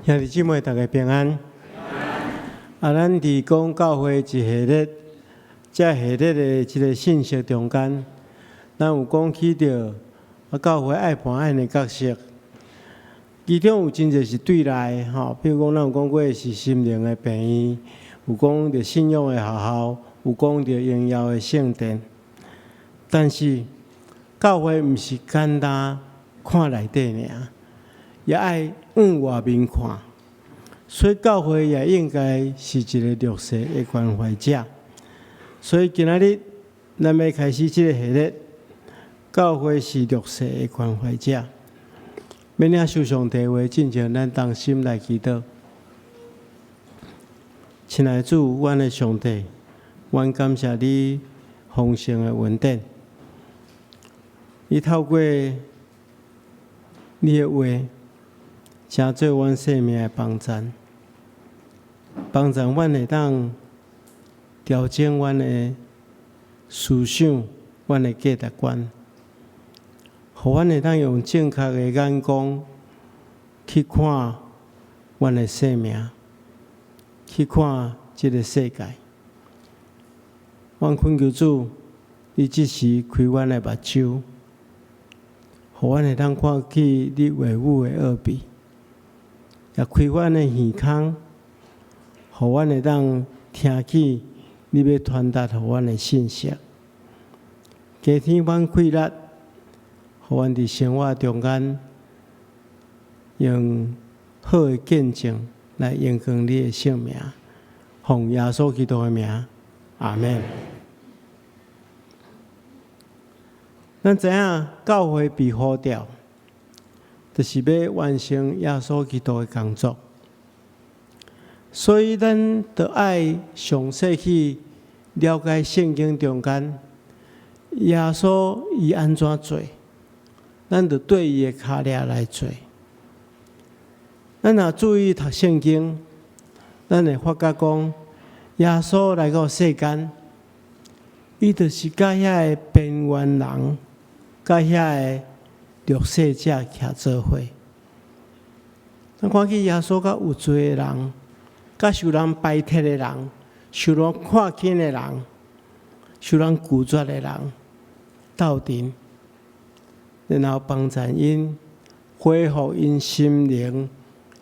兄弟姊妹，大家平安。咱伫讲教会一系列，这系列的一个信息中间，咱有讲起着教会爱伴爱的角色，其中有真侪是对内比如讲咱有讲过是心灵的病院，有讲着信仰的学校，有讲着荣耀的圣殿。但是教会毋是简单看内底尔，也爱往外面看。所以教会也应该是一个绿色的关怀者。所以今仔日咱要开始这个系列，教会是绿色的关怀者。免领受上帝话，进前咱同心来祈祷。亲爱的主，阮的上帝，阮感谢你丰盛的恩典。你透过你的话，成做阮生命的帮助，帮助阮会当调整阮的思想、阮的价值观，互阮会当用正确的眼光去看阮的生命，去看这个世界。阮恳求主，你即时开阮的目睭，互阮会当看起你话语的奥秘。也开阮的耳孔，互阮会当听起你要传达互阮的信息。加添阮气力，互阮伫生活中间用好的见证来延长你的性命。奉耶稣基督的名，阿门。咱知影教会被呼召，就是要完成耶稣基督的工作，所以咱就爱详细去了解圣经中间耶稣伊安怎做，咱就对伊的脚链来做。咱若注意读圣经，咱会发觉讲，耶稣来到世间，伊就是甲遐个边缘人，甲遐个弱势者徛做伙，咱看见耶稣甲有罪的人，甲受人排斥的人，受人看轻的人，受人拒绝的人斗阵，然后帮助因恢复因心灵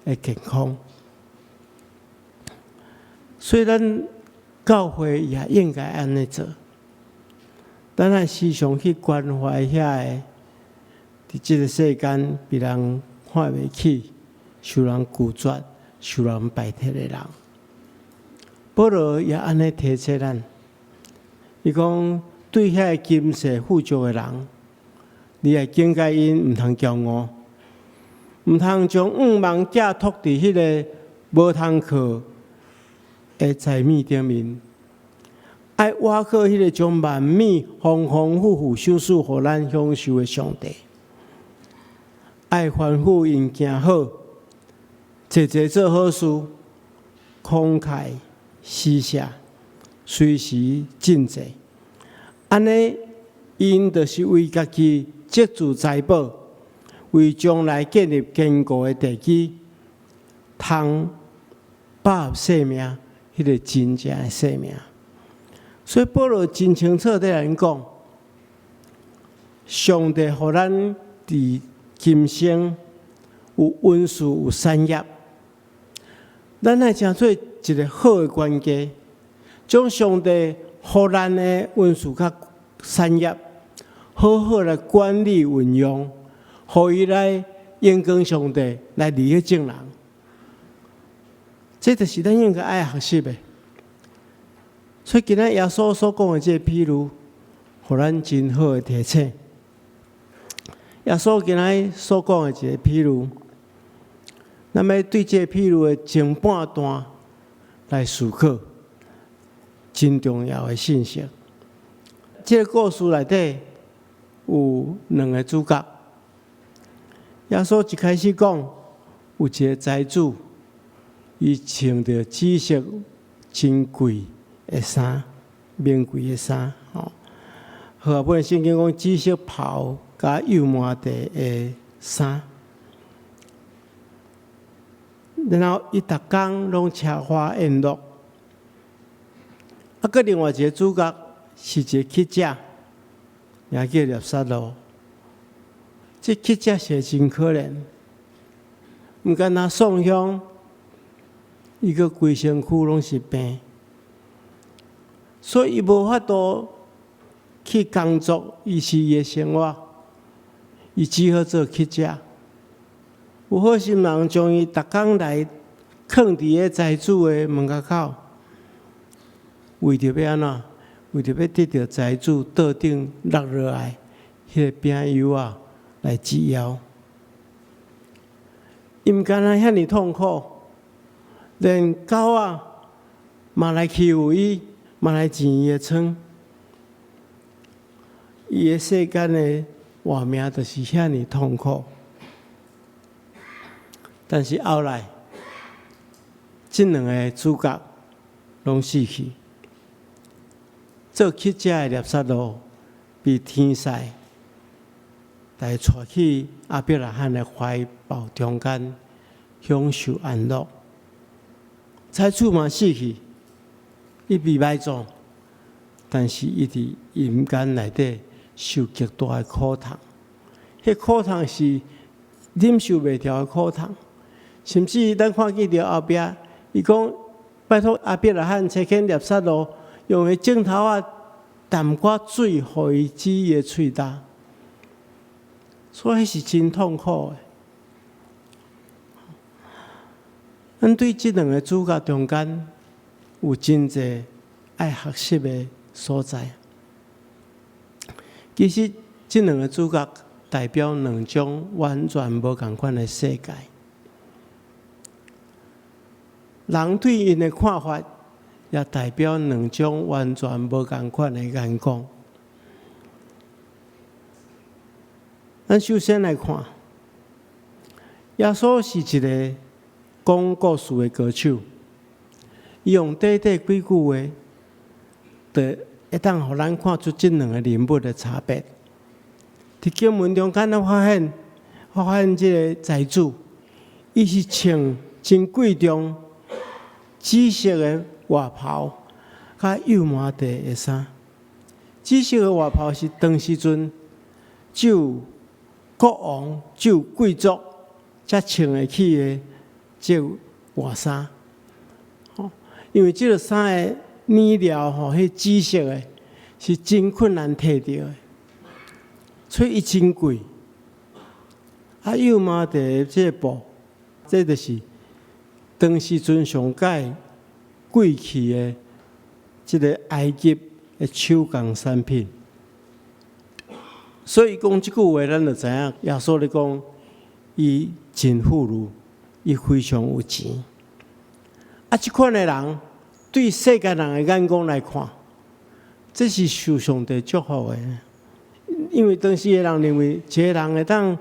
的健康。所以咱教会也应该安尼做，咱爱时常去关怀遐个。伫即个世间被人看袂起、受人拒绝、受人排斥的人，保罗也安尼提醒咱。伊讲对遐个金世富足的人，你也警戒因，毋通骄傲，毋通将望寄托伫迄个无通靠的财物顶面，爱倚靠迄个将万物丰丰富富赏赐互咱享受的上帝。爱吩咐因行好，节节做好事，慷慨施舍，随时进济。安尼，因就是为家己积聚财宝，为将来建立坚固的地基，通把握生命，迄个真正的生命。所以保罗真清楚地来讲，上帝互咱伫今生有温书有产业，咱爱成做一个好的管家，将上帝互咱的温书甲产业好好来管理运用，互伊来荣光上帝，来利益众人。这就是咱应该爱学习的。所以今仔耶稣所讲的这个譬如，互咱真好的提醒。耶稣今仔所讲的一个譬如，咱要对这个譬如的前半段来思考，真重要的信息。这个故事内底有两个主角。耶稣一开始讲，有一个财主，伊穿着紫色珍贵的衫，名贵的衫，好，本圣经讲紫色袍。加油麻地的衫，然后伊逐工拢吃花宴乐。啊，搁另外一个主角是一个乞者，也叫聂撒罗。这乞者是真可怜，毋敢若送香，伊个规身躯拢是病，所以伊无法度去工作，维持伊的生活，伊只好做乞者。有好心人将伊逐工来放伫个财主的门口口，为着要安怎？为着要得到财主桌顶落落来迄个饼油啊，来止腰。伊毋敢若遐尼痛苦，连狗啊嘛来欺负伊，嘛来钱伊的床。伊的世间的活命就是遐尼痛苦。但是后来，这两个主角拢死去。做乞者的聂撒罗被天使来带去阿伯拉罕的怀抱中间，享受安乐。财主嘛死去，伊被埋葬，但是伊伫阴间内底受极大的苦痛。迄苦痛是忍受袂了的苦痛。甚至咱看见着后壁，伊讲拜托阿伯拉罕找见聂撒罗，用迄镜头啊淡寡水，互伊止伊的喙焦，所以迄是真痛苦的。咱对即两个主角中间有真侪爱学习的所在。其实，即两个主角代表两种完全无共款的世界。人对因的看法，也代表两种完全无共款的眼光。咱首先来看，耶稣是一个讲故事的歌手，伊用短短几句话，就会当互咱看出这两个人物的差别。伫经文中间，咱发现这个财主，伊是穿真贵重紫色的外袍，甲油麻地的衫。紫色的外袍是当时阵只有国王、只有贵族才穿得起的这外衫。因为这个衫的面料迄紫色的，是真困难摕到的，所以伊真贵。啊，油麻地的这布，这就是当时阵上界贵气的这个埃及的手工产品。所以讲这句话，咱就知影耶稣咧讲，伊真富裕，伊非常有钱。啊，这款的人对世间人的眼光来看，这是受上帝祝福的。因为当时的人认为，一个人会当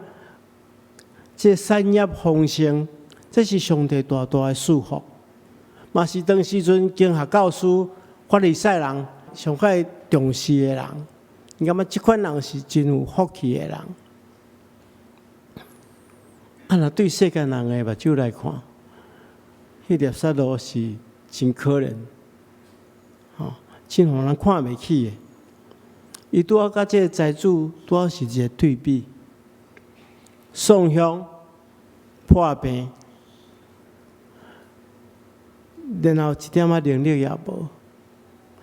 这产业丰盛，这是上帝大大的祝福，嘛是当时阵经学教师、法利赛人上较重视的人。你感觉这款人是真有福气的人。啊，若对世间人的目睭来看，迄聂撒罗是真可怜，真互人看袂起的。伊拄好甲这个财主拄好是一个对比，送香、破病，然后一点仔能力也无，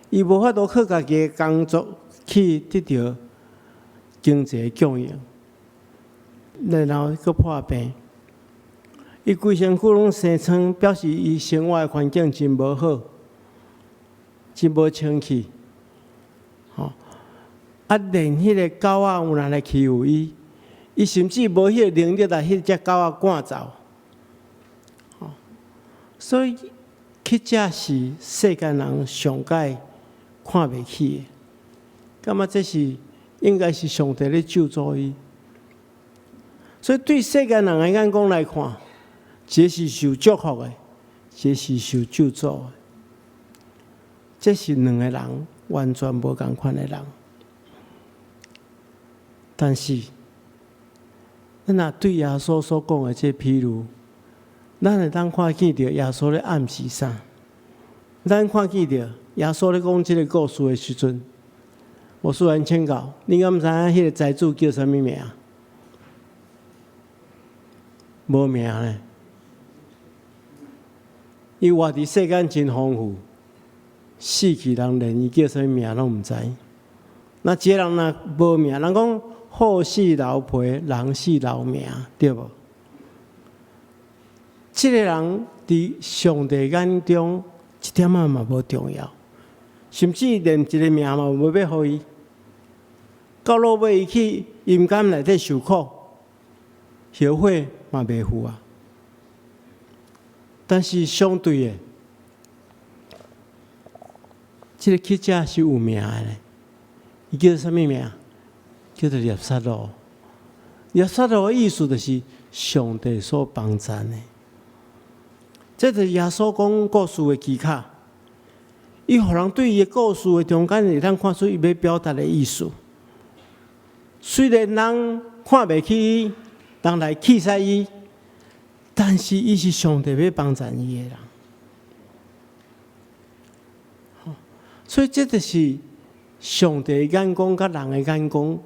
伊无法度靠家己的工作去得到经济供应，然后佫破病，伊规身躯拢生疮，表示伊生活的环境真无好，真无清气。啊，连迄个狗仔有人来欺负伊，伊甚至无迄个能力来迄只狗仔赶走。所以乞者是世间人上界看袂起的，感觉这是应该是上帝咧救助伊。所以对世间人的眼光来看，这是受祝福的，这是受救助的。这是两个人完全无共款的人。但是，咱若对耶稣所讲的这譬如，咱会当看见着耶稣咧暗示啥？咱看见着耶稣咧讲即个故事的时阵，我虽然请教，你敢毋知影迄个财主叫啥物名？无名呢。伊活伫世间真丰富，死去人连伊叫啥物名拢毋知。那一个人若无名，人讲好死老皮，人死老命，对无？即个人伫上帝眼中一点仔嘛无重要，甚至连一个命嘛无要互伊。到落尾伊去阴间内底受苦，后悔嘛袂负啊。但是相对的，即个乞者是有名的咧。伊叫做啥物名？叫做列撒罗。列撒罗的意思就是上帝所帮赞的。这就是耶稣讲故事的技巧。伊互人对伊的故事的中间，会当看出伊要表达的意思。虽然人看袂起伊，人来气死伊，但是伊是上帝要帮赞伊的人。所以这就是上帝的眼光甲人的眼光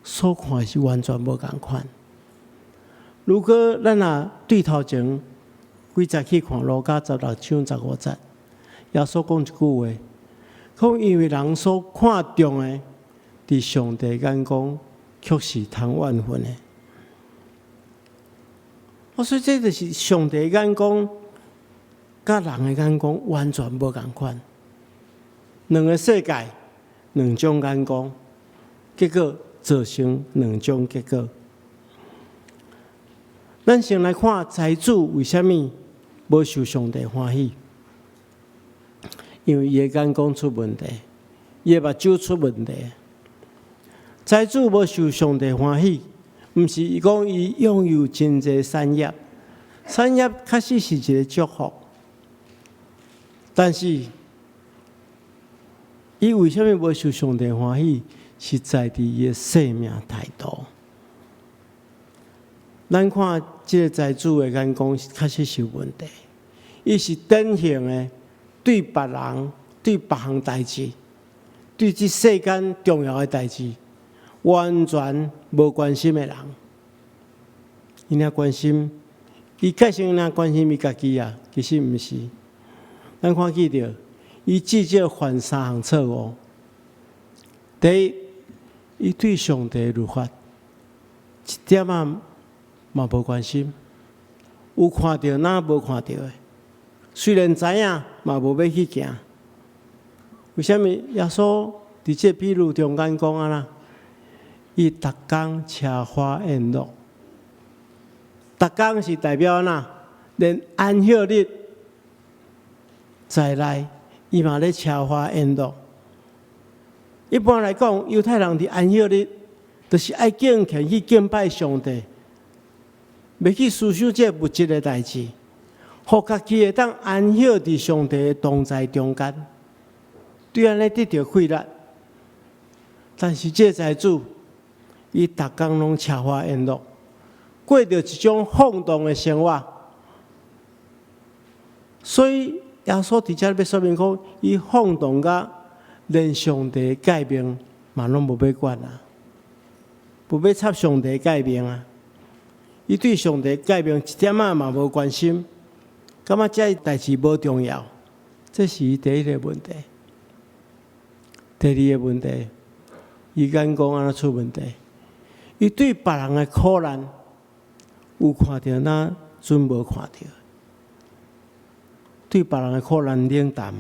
所看是完全无共款。如果咱若对头前几节去看路加16章15节，耶稣讲一句话，讲因为人所看重的，伫上帝眼光却是通万分的。所以这就是上帝眼光甲人的眼光完全无共款。两个世界，两种眼光，结果造成两种结果。咱先来看财主为什么无受上帝欢喜？因为伊的眼光出问题，伊的目睭出问题。财主无受上帝欢喜，毋是伊讲伊拥有真济产业，产业确实是一个祝福，但是伊为什么无受上帝欢喜？是在伫伊的生命态度。咱看即个财主的眼光，确实是有问题。伊是典型的对别人、对别项代志、对即世间重要的代志，完全无关心的人。伊若关心，伊确实若关心伊家己啊，其实毋是。咱看见着。伊至少犯3项错误。第一，伊对上帝的律法一点仔嘛无关心，有看到哪无看到的，虽然知影嘛无要去行。为什么耶稣伫这比喻中间讲啊啦？伊逐工车花宴乐，逐工是代表哪？连安息日在内。伊嘛咧车花宴乐。一般来讲，犹太人伫安息日，就是爱敬虔去敬拜上帝，袂去思想这物质的代志，互家己会当安息伫上帝的同在中间，对安尼得到快乐。但是这财主，伊逐工拢车花宴乐，过着一种放荡的生活，所以。耶稣伫遮要说明讲，伊放荡甲连上帝的诫命嘛拢无要管啊，无要插上帝的诫命啊。伊对上帝的诫命一点仔嘛无关心，感觉这代志无重要，这是伊第一个问题。第二个问题，伊眼光安怎出问题？伊对别人的苦难有看到，哪准无看到？对别人的苦难冷淡，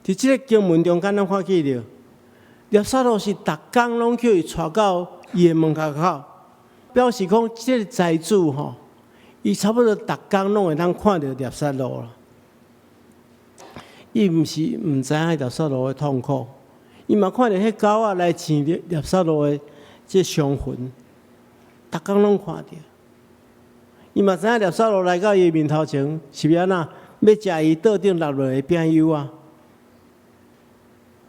伫即个经文中间，咱看见着列撒罗是逐工拢叫伊带到伊的门口口，表示讲即个财主吼，伊差不多逐工拢会当看到列撒罗了。伊毋是毋知影列撒罗的痛苦，伊嘛看到迄狗仔来饲列撒罗的即伤痕，逐工拢看到。伊嘛知影列撒罗来到伊面头前是要安怎？要食伊桌顶落落的饼油啊！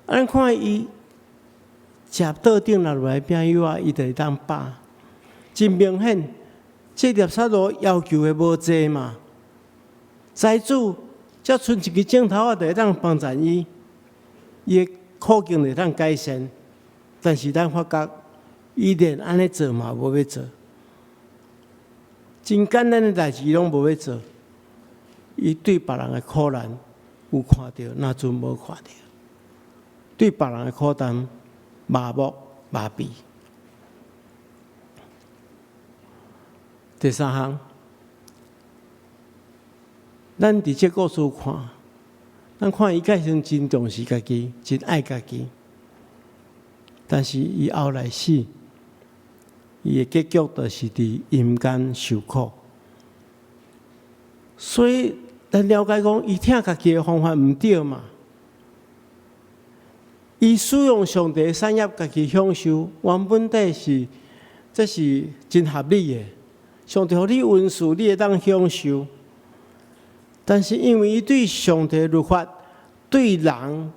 咱看伊食桌顶落落的饼油啊，伊就会当饱。真明显，这列撒罗要求的无济嘛，财主只剩一个镜头啊，就会当帮助伊，伊的苦境会当改善。但是咱发觉，伊连安尼做嘛无要做，真简单的代志伊拢无要做。伊对别人的苦难有看到，那阵无看到；对别人的苦难麻木麻痹。第三项，咱伫这故事看，咱看伊个性真重视家己，真爱家己。但是伊后来死，伊的结局就是伫阴间受苦。所以咱了解讲，伊听家己的方法毋对嘛。伊使用上帝的产业，家己享受，原本这是真合理的。上帝互你恩赐，你会当享受。但是因为伊对上帝律法、对人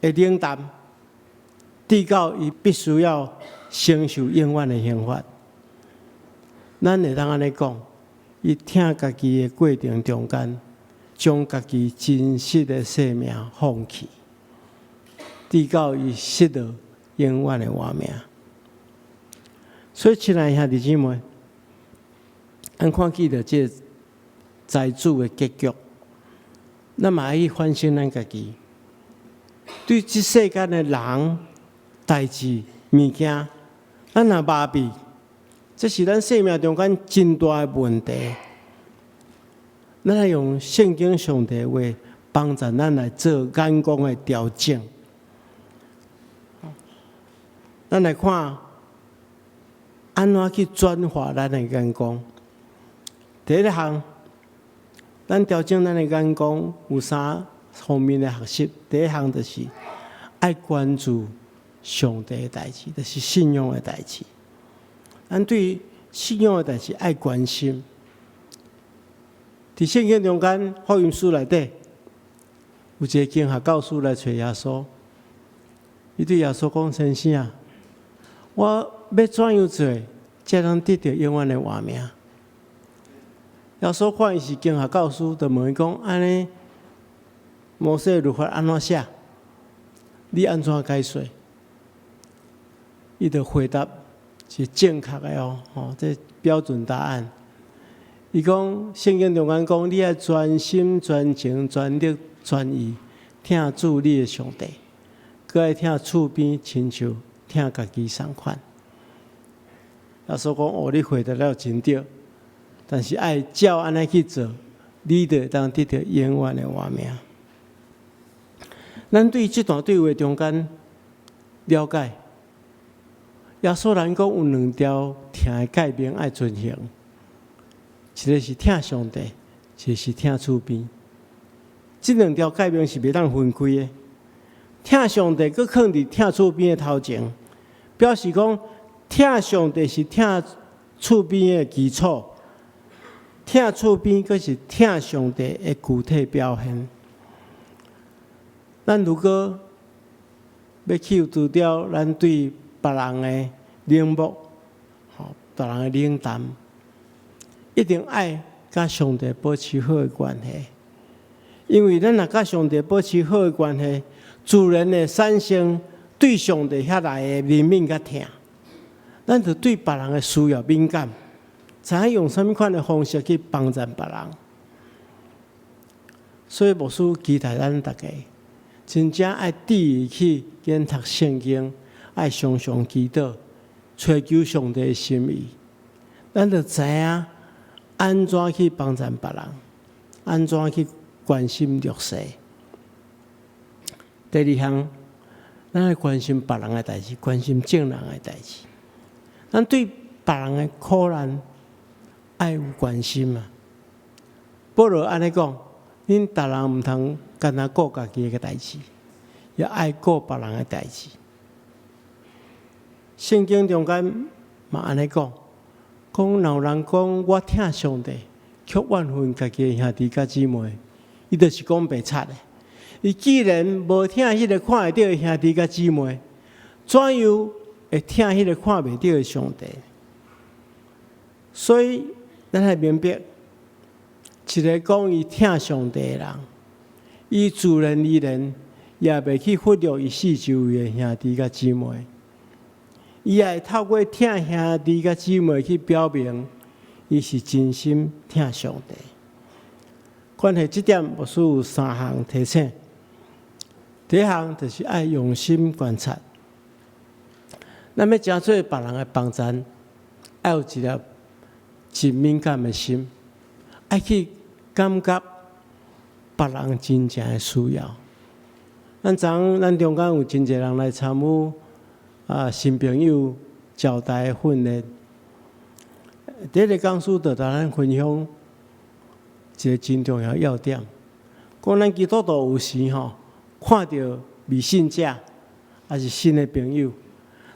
的冷淡，直到伊必须要承受永远的刑罚。咱会当安尼讲，伊听家己的过程中间，将家己真实的生命放弃，直到伊失去永远的活命。所以，亲爱的兄弟姊妹，咱看见着这财主的结局，咱嘛要反省咱家己，对这世间的人、代志、物件，咱若麻痹，这是咱生命中间真大的问题。咱来用圣经上帝的话帮助咱来做眼光的调整。咱来看安怎去转化咱的眼光。第一项，咱调整咱的眼光有三方面的学习。第一项就是爱关注上帝的代志，就是信仰的代志。咱对信仰的代志爱关心。伫圣经中间福音书内底，有一个经学教师来找耶稣，伊对耶稣讲：“先生啊，我要怎样做，才能得到永远的活命？”耶稣看伊是经学教师，就问伊讲：“安尼，摩西律法安怎写？你安怎解说？”伊就回答是正确的哦，这标准答案。伊讲圣经中间讲，你要专心、专情、专力、专意听主你的上帝，佮爱听厝边亲像听家己同款。耶稣讲：“哦，你回答了真对。”但是爱照安尼去做，你就会当得到永远的活命。咱对这段对话中间了解，耶稣人讲有两条听的诫命爱遵行，一个是听上帝，一个是听厝边。这两条诫命是袂当分开的。听上帝，佮放伫听厝边的头前，表示讲听上帝是听厝边的基础。听厝边，佫是听上帝的具体表现。咱如果要去除掉咱对别人的冷漠，别人的冷淡，一定爱甲上帝保持好的关系。因为咱若甲上帝保持好的关系，自然会产生对上帝遐来的怜悯甲疼。咱就对别人的需要敏感。知影用什么款的方式去帮助别人，所以牧师期待咱大家真正爱注意去研读圣经，爱常常祈祷，追求上帝的心意。咱就知影安怎去帮助别人，安怎去关心弱势。第二项，咱爱关心别人的代志，关心正人的代志。咱对别人的苦难爱有关心嘛？保罗安尼讲，恁逐人毋通干那顾家己个代志，要爱顾别人个代志。圣经中间嘛安尼讲，讲若有人讲我听上帝，却怨恨家己兄弟甲姊妹，伊就是讲白贼的。伊既然无听迄个看会到的兄弟甲姊妹，怎样会听迄个看袂到的上帝？所以咱来明白，一个讲伊疼上帝的人，伊自然而然也袂去忽略伊四周围的兄弟甲姊妹，伊也会透过疼兄弟甲姊妹去表明，伊是真心疼上帝。关系这点，牧师有3项提醒。第一项就是爱用心观察，咱要真做别人的帮衬，爱有一粒真敏感的心，爱去感觉别人真正的需要。咱中间有真侪人来参与新朋友招待训练，第一个讲师就同咱分享一个真重要要点，讲咱基督徒有时看到未信者，还是新的朋友，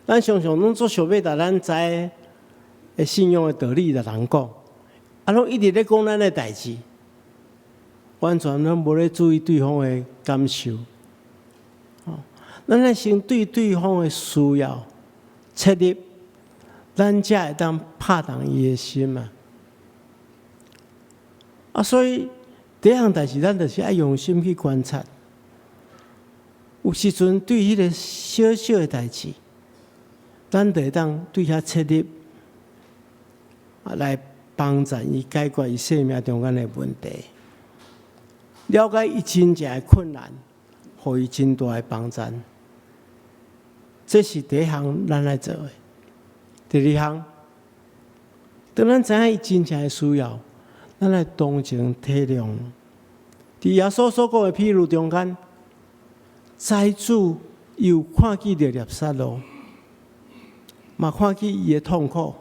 咱常常拢做想要甲咱知的信仰的道理来人讲，拢一直咧讲咱的代志，完全拢无咧注意对方的感受。咱先对对方的需要切入，咱才会当拍动伊的心嘛。所以第一项代志，咱就是爱用心去观察。有时阵对迄个小小的代志，咱就会当对遐切入，来帮助伊解决伊生命中间的问题，了解伊真正的困难，互伊真大的帮助。这是第一项咱来做的。第二项，当咱知影伊真正的需要，咱来同情体谅。伫耶稣所讲的譬如中间，财主又看见着孽撒罗，嘛看见伊的痛苦，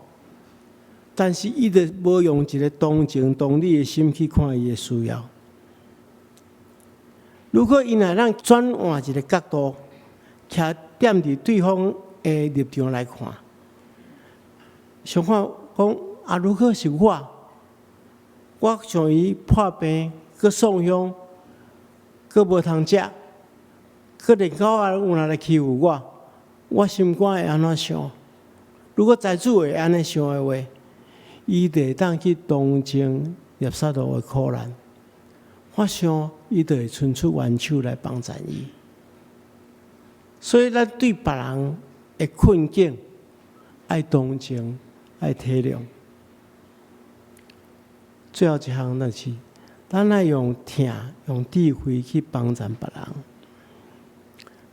但是伊就无用一个同情同理的心去看伊的需要。如果伊若让转换一个角度，徛踮伫对方的立场来看，想看讲如果是我像伊破病，佮送伤，佮无通食，佮连狗仔有人来欺负我心肝会安怎想？如果财主会安尼想的话，伊就会当去同情孽撒罗的苦难。我想伊就会伸出援手来帮助伊。所以，咱对别人的困境爱同情、爱体谅。最后一项就是，咱爱用疼、用智慧去帮助别人。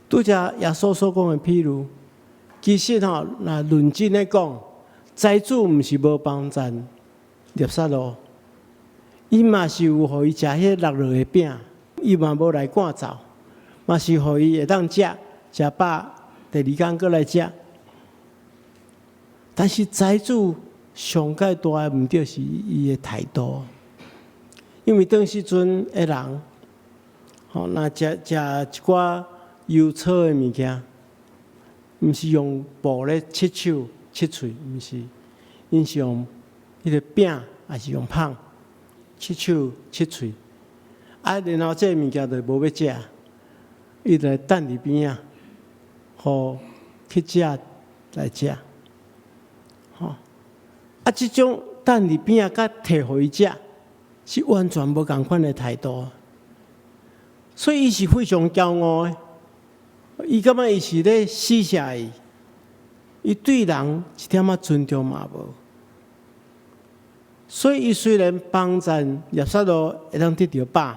拄则耶稣所讲的譬如，其实若论真的讲，财主毋是无帮助孽撒罗，伊嘛是有互伊食迄落落的饼，伊嘛无来赶走，嘛是互伊会当食饱，第二天搁来食。但是财主上界大的毋对是伊的态度，因为当时阵的人，若食一寡油炒的物件，毋是用布咧切手切喙，毋是，因是用迄个饼，还是用棒切手切喙，然后这物件就无要食，伊就等伫边仔，互去食来食。这种等伫边仔，甲摕互伊食，是完全无共款的态度。所以伊是非常骄傲的，伊感觉伊是咧施舍伊，伊对人一点仔尊重嘛无。所以伊虽然帮助孽撒罗会当得到饱，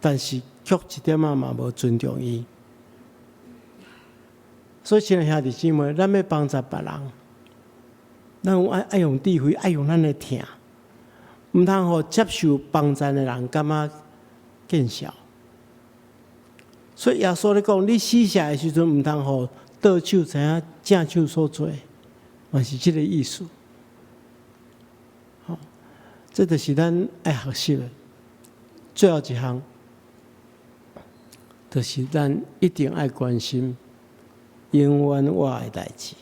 但是却一点仔嘛无尊重伊。所以，亲爱兄弟姊妹，咱要帮助别人。咱爱用智慧，爱用咱的疼，毋通互接受帮助的人感觉见笑。所以耶稣咧讲，你施舍的时阵，毋通互倒手知影正手所做，嘛是这个意思。这就是咱爱学习的。最后一项，就是咱一定爱关心永远活的代志。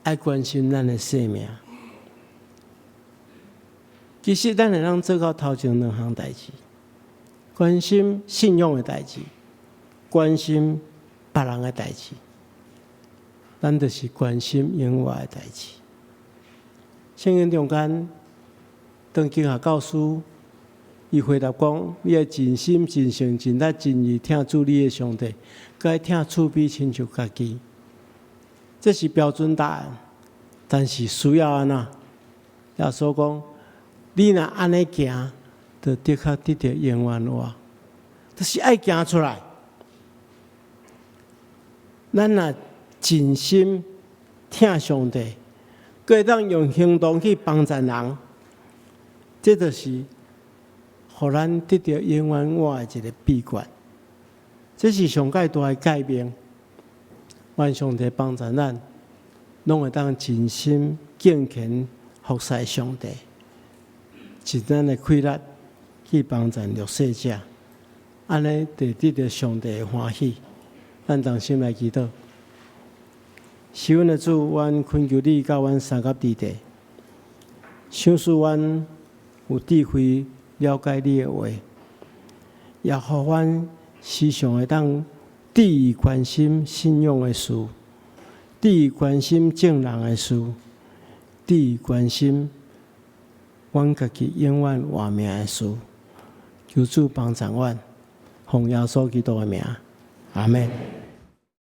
爱关心咱的生命，其实咱会当做到头前2项代志：关心信仰的代志，关心别人的代志。咱就是关心永远的代志。圣经中间当经学教师，伊回答讲：你要尽心、尽性、尽力、尽意听主你的上帝，该听厝边亲像家己。这是标准答案，但是需要安怎？耶稣讲：你若安尼行，就的确得到永远话。就是爱行出来。咱若尽心听上帝，佫会当用行动去帮助人，这就是互咱得到永远话的一个秘诀。这是上界大的改变。愿上帝帮助咱，拢会当尽心敬虔服侍上帝，尽咱的气力去帮助弱势者，安尼就得到上帝的欢喜。咱同心来祈祷。是阮的主，阮恳求你教阮三甲地地，想使阮有智慧了解你的话，也互阮时常会当注意关心信仰的事，注意关心正人的事，注意关心阮家己永远活命的事。求主帮助阮，奉耶稣基督的名，阿门。